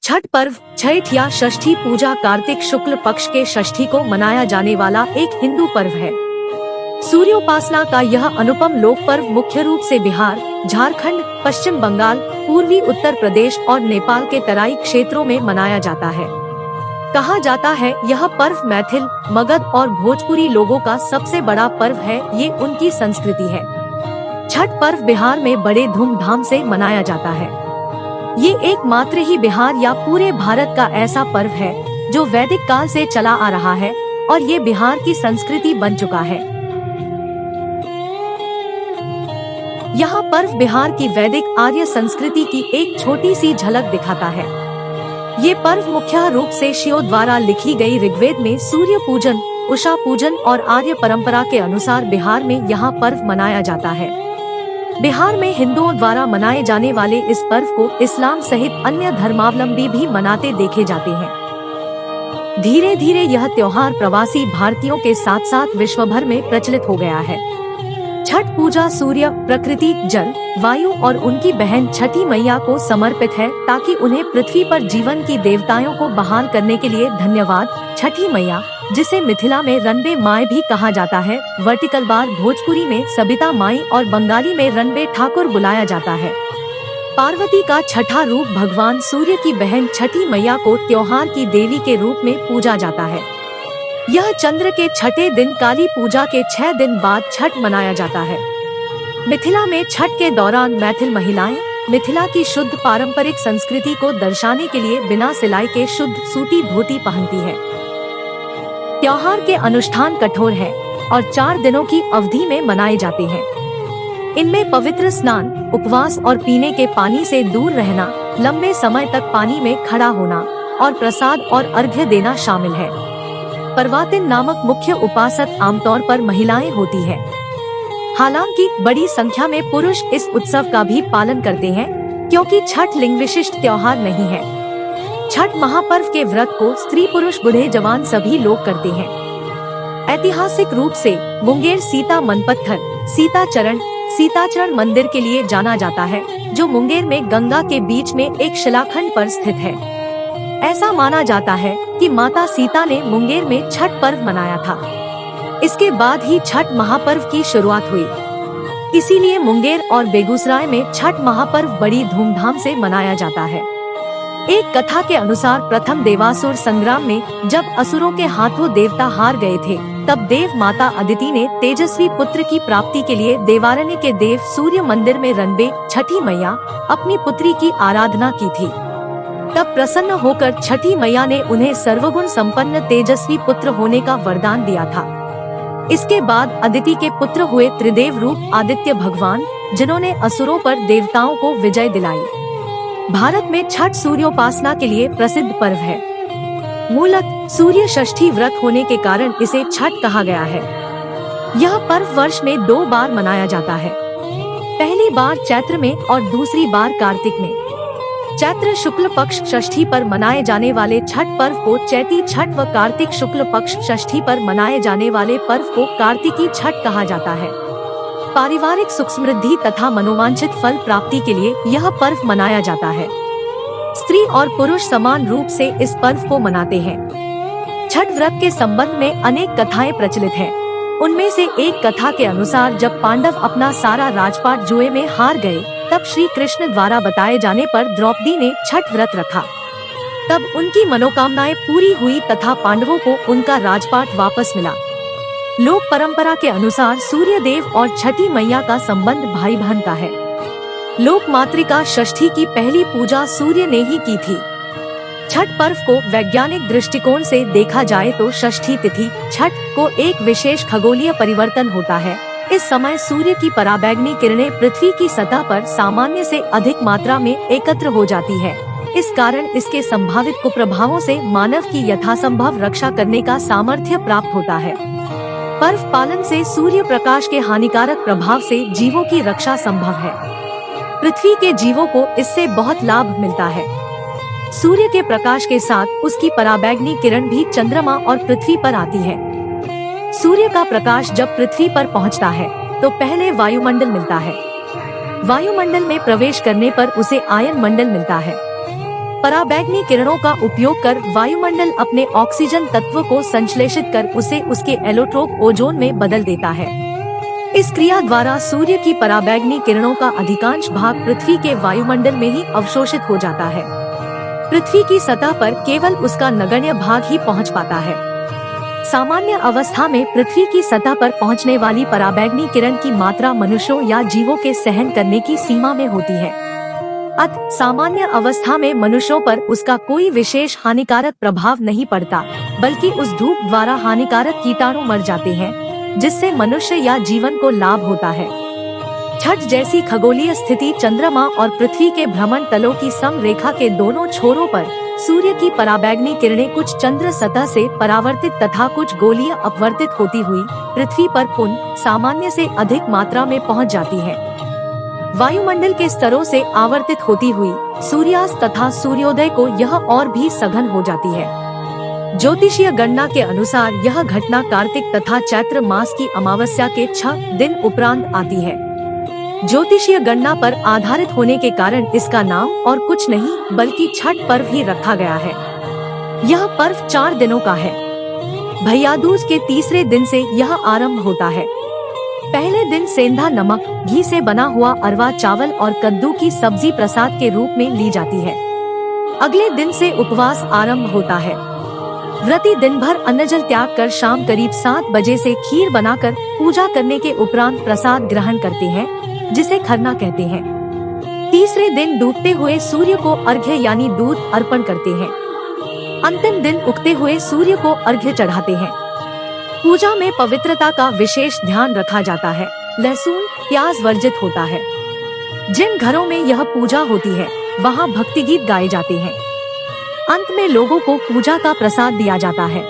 छठ पर्व छठ या षष्ठी पूजा कार्तिक शुक्ल पक्ष के षष्ठी को मनाया जाने वाला एक हिंदू पर्व है। सूर्योपासना का यह अनुपम लोक पर्व मुख्य रूप से बिहार, झारखंड, पश्चिम बंगाल, पूर्वी उत्तर प्रदेश और नेपाल के तराई क्षेत्रों में मनाया जाता है। कहा जाता है यह पर्व मैथिल, मगध और भोजपुरी लोगों का सबसे बड़ा पर्व है। ये उनकी संस्कृति है। छठ पर्व बिहार में बड़े धूमधाम से मनाया जाता है। ये एकमात्र ही बिहार या पूरे भारत का ऐसा पर्व है जो वैदिक काल से चला आ रहा है और ये बिहार की संस्कृति बन चुका है। यह पर्व बिहार की वैदिक आर्य संस्कृति की एक छोटी सी झलक दिखाता है। ये पर्व मुख्य रूप से शिव द्वारा लिखी गई ऋग्वेद में सूर्य पूजन, उषा पूजन और आर्य परंपरा के अनुसार बिहार में यह पर्व मनाया जाता है। बिहार में हिंदुओं द्वारा मनाए जाने वाले इस पर्व को इस्लाम सहित अन्य धर्मावलंबी भी मनाते देखे जाते हैं। धीरे धीरे यह त्योहार प्रवासी भारतीयों के साथ साथ विश्व भर में प्रचलित हो गया है। छठ पूजा सूर्य, प्रकृति, जल, वायु और उनकी बहन छठी मैया को समर्पित है ताकि उन्हें पृथ्वी पर जीवन की देवताओं को बहाल करने के लिए धन्यवाद। छठी मैया, जिसे मिथिला में रनबे माई भी कहा जाता है, वर्टिकल बार भोजपुरी में सबिता माई और बंगाली में रनबे ठाकुर बुलाया जाता है। पार्वती का छठा रूप भगवान सूर्य की बहन छठी मैया को त्योहार की देवी के रूप में पूजा जाता है। यह चंद्र के छठे दिन काली पूजा के 6 दिन बाद छठ मनाया जाता है। मिथिला में छठ के दौरान मैथिल महिलाएं मिथिला की शुद्ध पारंपरिक संस्कृति को दर्शाने के लिए बिना सिलाई के शुद्ध सूती धोती पहनती है। त्योहार के अनुष्ठान कठोर है और 4 दिनों की अवधि में मनाए जाते हैं। इनमें पवित्र स्नान, उपवास और पीने के पानी से दूर रहना, लंबे समय तक पानी में खड़ा होना और प्रसाद और अर्घ्य देना शामिल है। परवातिन नामक मुख्य उपासक आमतौर पर महिलाएं होती है। हालांकि बड़ी संख्या में पुरुष इस उत्सव का भी पालन करते हैं क्योंकि छठ लिंग विशिष्ट त्योहार नहीं है। छठ महापर्व के व्रत को स्त्री पुरुष बूढ़े जवान सभी लोग करते हैं। ऐतिहासिक रूप से मुंगेर सीता मनपत्थर सीताचरण मंदिर के लिए जाना जाता है, जो मुंगेर में गंगा के बीच में एक शिलाखंड पर स्थित है। ऐसा माना जाता है कि माता सीता ने मुंगेर में छठ पर्व मनाया था। इसके बाद ही छठ महापर्व की शुरुआत हुई। इसीलिए मुंगेर और बेगूसराय में छठ महापर्व बड़ी धूमधाम से मनाया जाता है। एक कथा के अनुसार प्रथम देवासुर संग्राम में जब असुरों के हाथों देवता हार गए थे, तब देव माता अदिति ने तेजस्वी पुत्र की प्राप्ति के लिए देवारण्य के देव सूर्य मंदिर में रनबे छठी मैया अपनी पुत्री की आराधना की थी। तब प्रसन्न होकर छठी मैया ने उन्हें सर्वगुण संपन्न तेजस्वी पुत्र होने का वरदान दिया था। इसके बाद अदिति के पुत्र हुए त्रिदेव रूप आदित्य भगवान, जिन्होंने असुरों पर देवताओं को विजय दिलाई। भारत में छठ सूर्योपासना के लिए प्रसिद्ध पर्व है। मूलतः सूर्य षष्ठी व्रत होने के कारण इसे छठ कहा गया है। यह पर्व वर्ष में 2 बार मनाया जाता है। पहली बार चैत्र में और दूसरी बार कार्तिक में। चैत्र शुक्ल पक्ष षष्ठी पर मनाए जाने वाले छठ पर्व को चैती छठ व कार्तिक शुक्ल पक्ष षष्ठी पर मनाए जाने वाले पर्व को कार्तिकी छठ कहा जाता है। पारिवारिक सुख समृद्धि तथा मनोवांछित फल प्राप्ति के लिए यह पर्व मनाया जाता है। स्त्री और पुरुष समान रूप से इस पर्व को मनाते हैं। छठ व्रत के संबंध में अनेक कथाएं प्रचलित हैं। उनमें से एक कथा के अनुसार जब पांडव अपना सारा राजपाट जुए में हार गए, तब श्री कृष्ण द्वारा बताए जाने पर द्रौपदी ने छठ व्रत रखा। तब उनकी मनोकामनाएं पूरी हुई तथा पांडवों को उनका राजपाट वापस मिला। लोक परंपरा के अनुसार सूर्य देव और छठी मैया का संबंध भाई बहन का है। लोक मातृका षष्ठी की पहली पूजा सूर्य ने ही की थी। छठ पर्व को वैज्ञानिक दृष्टिकोण से देखा जाए तो षष्ठी तिथि छठ को एक विशेष खगोलीय परिवर्तन होता है। इस समय सूर्य की पराबैंगनी किरणें पृथ्वी की सतह पर सामान्य से अधिक मात्रा में एकत्र हो जाती है। इस कारण इसके संभावित कुप्रभावों से मानव की यथासंभव रक्षा करने का सामर्थ्य प्राप्त होता है। पर्व पालन से सूर्य प्रकाश के हानिकारक प्रभाव से जीवों की रक्षा संभव है। पृथ्वी के जीवों को इससे बहुत लाभ मिलता है। सूर्य के प्रकाश के साथ उसकी पराबैंगनी किरण भी चंद्रमा और पृथ्वी पर आती है। सूर्य का प्रकाश जब पृथ्वी पर पहुंचता है तो पहले वायुमंडल मिलता है। वायुमंडल में प्रवेश करने पर उसे आयन मंडल मिलता है। पराबैंगनी किरणों का उपयोग कर वायुमंडल अपने ऑक्सीजन तत्व को संश्लेषित कर उसे उसके एलोट्रोप ओजोन में बदल देता है। इस क्रिया द्वारा सूर्य की पराबैंगनी किरणों का अधिकांश भाग पृथ्वी के वायुमंडल में ही अवशोषित हो जाता है। पृथ्वी की सतह पर केवल उसका नगण्य भाग ही पहुंच पाता है। सामान्य अवस्था में पृथ्वी की सतह पर पहुंचने वाली पराबैंगनी किरण की मात्रा मनुष्यों या जीवों के सहन करने की सीमा में होती है। अतः सामान्य अवस्था में मनुष्यों पर उसका कोई विशेष हानिकारक प्रभाव नहीं पड़ता, बल्कि उस धूप द्वारा हानिकारक कीटाणु मर जाते हैं, जिससे मनुष्य या जीवन को लाभ होता है। छठ जैसी खगोलीय स्थिति चंद्रमा और पृथ्वी के भ्रमण तलों की सम रेखा के दोनों छोरों पर सूर्य की पराबैंगनी किरणें कुछ चंद्र सतह से परावर्तित तथा कुछ गोलीय अपवर्तित होती हुई पृथ्वी पर पुनः सामान्य से अधिक मात्रा में पहुंच जाती है। वायुमंडल के स्तरों से आवर्तित होती हुई सूर्यास्त तथा सूर्योदय को यह और भी सघन हो जाती है। ज्योतिषीय गणना के अनुसार यह घटना कार्तिक तथा चैत्र मास की अमावस्या के 6 दिन उपरांत आती है। ज्योतिषीय गणना पर आधारित होने के कारण इसका नाम और कुछ नहीं बल्कि छठ पर्व ही रखा गया है। यह पर्व 4 दिनों का है। भैया दूज के तीसरे दिन से यह आरंभ होता है। पहले दिन सेंधा नमक, घी से बना हुआ अरवा चावल और कद्दू की सब्जी प्रसाद के रूप में ली जाती है। अगले दिन से उपवास आरंभ होता है। व्रती दिन भर अन्नजल त्याग कर शाम करीब 7 बजे से खीर बनाकर पूजा करने के उपरांत प्रसाद ग्रहण करते हैं, जिसे खरना कहते हैं। तीसरे दिन डूबते हुए सूर्य को अर्घ्य यानी दूध अर्पण करते हैं। अंतिम दिन उगते हुए सूर्य को अर्घ्य चढ़ाते हैं। पूजा में पवित्रता का विशेष ध्यान रखा जाता है। लहसुन, प्याज वर्जित होता है। जिन घरों में यह पूजा होती है वहाँ भक्ति गीत गाए जाते हैं। अंत में लोगों को पूजा का प्रसाद दिया जाता है।